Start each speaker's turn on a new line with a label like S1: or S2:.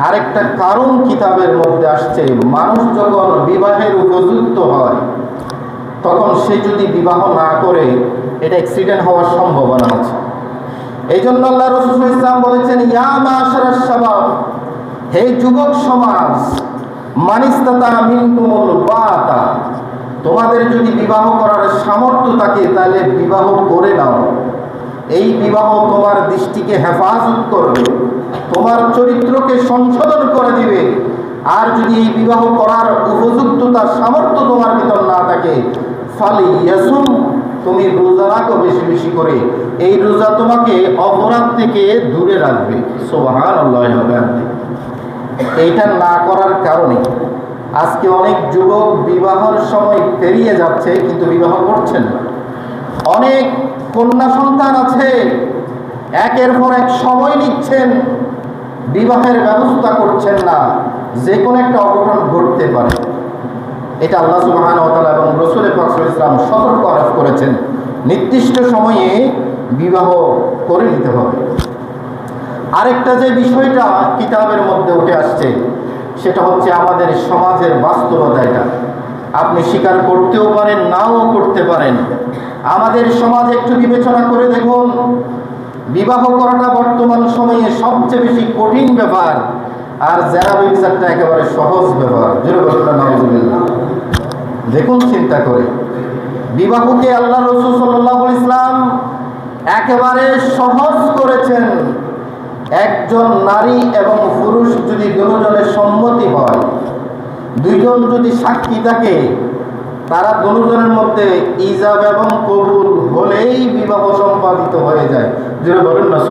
S1: আরেকটা কারণ কিতাবের মধ্যে আসছে, মানুষ যখন বিবাহের উপযুক্ত হয় তখন সে যদি বিবাহ না করে এটা অ্যাক্সিডেন্ট হওয়ার সম্ভাবনা আছে। এই জন্য আল্লাহ রাসূল ইসলাম বলেছেন, ইয়া মাশারাস শাবাব, হে যুবক সমাজ, মানিস্তাতা মিনকুমুল বাতা, তোমাদের যদি বিবাহ করার সামর্থ্য থাকে তাহলে বিবাহ করে নাও। এই বিবাহ তোমার দৃষ্টিকে হেফাজত করবে, তোমার চরিত্রকে সংশোধন করে দিবে। আর যদি এই বিবাহ করার উপযুক্ততার সামর্থ্য তোমার ভিতর না থাকে, ফালিয়াসুম, তুমি রোজা রাখো বেশি বেশি করে। এই রোজা তোমাকে অপরাধ থেকে দূরে রাখবে। সুবহানাল্লাহ। এইটা না করার কারণে আজকে অনেক যুবক বিবাহের সময় পেরিয়ে যাচ্ছে কিন্তু বিবাহ করছেন না। অনেক কন্যা সন্তান আছে, একের পর এক সময় নিচ্ছেন, বিবাহের ব্যবস্থা করছেন না, যে কোনো একটা অঘটন ঘটতে পারে। এটা আল্লাহ সুবহানাহু ওয়া তাআলা এবং রাসূল পাক সাল্লাল্লাহু আলাইহি ওয়াসাল্লাম সতর্ক আরোপ করেছেন, নির্দিষ্ট সময়ে বিবাহ করে নিতে হবে। আরেকটা যে বিষয়টা কিতাবের মধ্যে উঠে আসছে সেটা হচ্ছে আমাদের সমাজের বাস্তবতা। এটা আপনি স্বীকার করতেও পারেন, নাও করতে পারেন। আমাদের সমাজ একটু বিবেচনা করে দেখুন, বিবাহ করাটা বর্তমান সময়ে সবচেয়ে বেশি কঠিন ব্যাপার, আর জেনা ব্যভিচারটা একেবারে সহজ ব্যাপার। নাউজুবিল্লাহ। দেখুন চিন্তা করে, বিবাহকে আল্লাহ রাসূল সাল্লাল্লাহু আলাইহি ওয়াসাল্লাম একেবারে সহজ করেছেন। একজন নারী এবং পুরুষ যদি দুজনের সম্মতি হয়, দুইজন যদি সাক্ষী থাকে, তারা দুজনের মধ্যে ইজাব এবং কবুল হলেই বিবাহ সম্পাদিত হয়ে যায়। যেটা বলেন না।